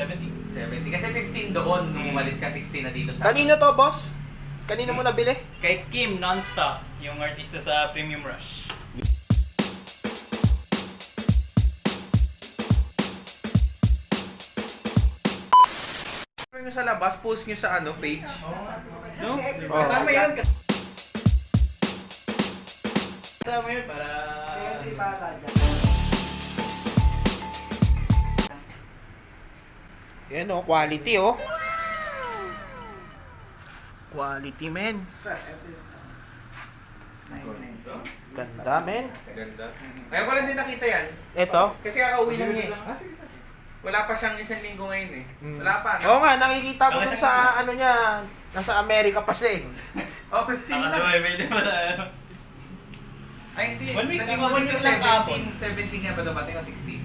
70. 70. Kasi 15 doon, nung umalis ka, 16 na dito sa... Kanino to, boss? Kanino mo nabili? Kay Kim Nonstop, yung artista sa Premium Rush. Nyo sa labas, post nyo sa page. No? Kasama yun. Kasama yun para... Yan oh, quality oh. Quality, men. Ganda, men. Ganda. Ngayon ko lang din nakita yan. Ito? Kasi kakauwi lang niya eh. Wala pa siyang isang linggo ngayon eh. Wala pa. Oo nga, nakikita ko dun sa ano niya. Nasa Amerika pa siya eh. Oh, 15 Kasi lang. may di ba na... Ay, hindi. 1 week, Naging one 1 week week lang kahapon. 17 nga ba dumating o 16?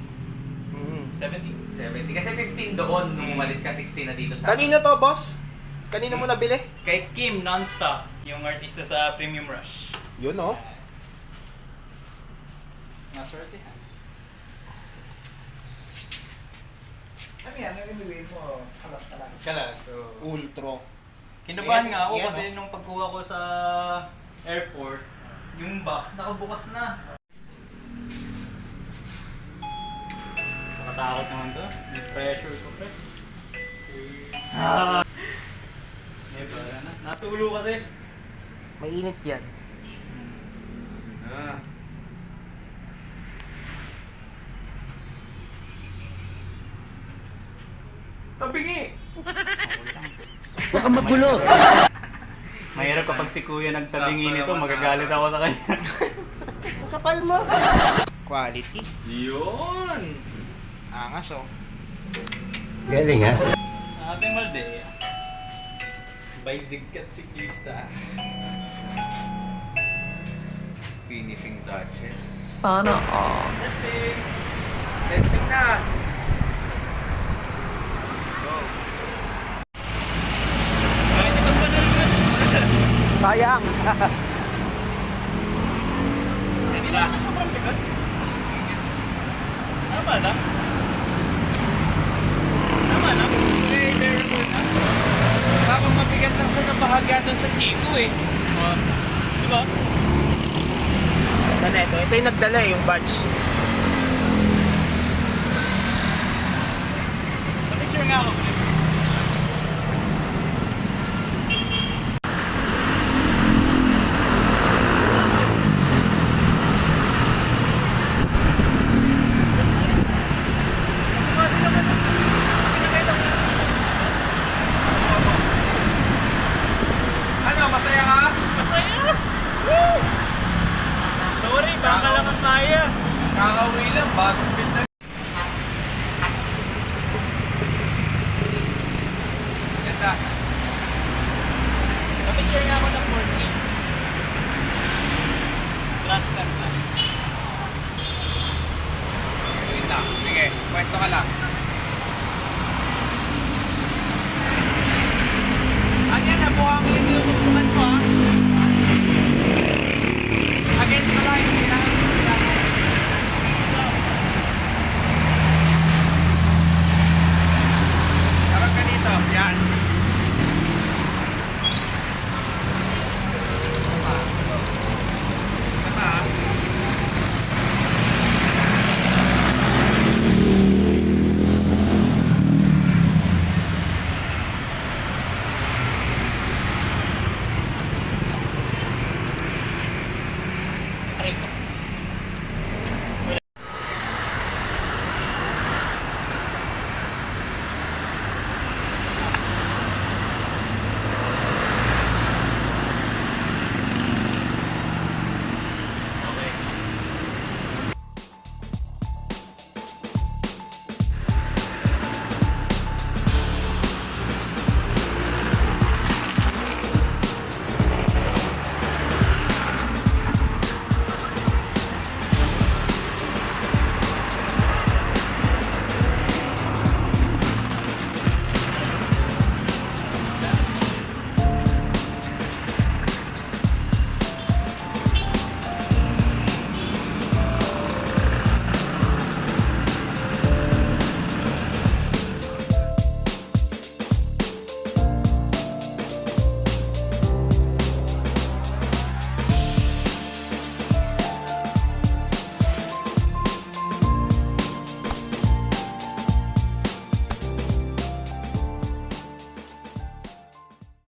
70. 70. Kasi 15 doon, nung umalis ka, 16 na dito sa... Kanino to, boss? Kanino mo nabili? Kay Kim Nonstop, yung artista sa Premium Rush. Yun oh. Naswerte ha. Ano yan? Ang inuwi mo, kalas-kalas. Kalas, so... Ultra. Kinabahan Yan, nga ako yan, kasi nung pagkuha ko sa airport, yung box nakabukas na. Nakatakot naman to. May pressure ko pre. Eh, wala na. Natulo kasi. Mainit yan. Ah. Tabingi! Baka magulo. Mahirap kapag si kuya nagtabingi nito, magagalit ako sa kanya. Kapal mo. Quality. Yun! Angas oh. Galing ha? Ating Maldea. By Zigcat Siklista. Finishing touches. Sana all. Testing! Testing na! Go! Bakit ito ba na Sayang. Hindi na kasi sobrang bigat. Tama lang. Tama lang. Okay, very good. Bakit mabigat lang sa nabahagya doon sa Chico eh. Diba? Ganda ito. Ito yung nagdala eh, yung badge. Pa-picture nga ako. Ano, masaya ka? Masaya! Woo! Sorry, baka lang ang kaya. Kakauwi lang, bagong bit na. Ganda. Pa-picture nga ako ng 14. Last time na. Wait lang. Sige, pwesto ka lang. Ano yan, nabuhang yung tinutugtungan ko ha? Against the line, kailangan ko sila. Harap ka dito, yan.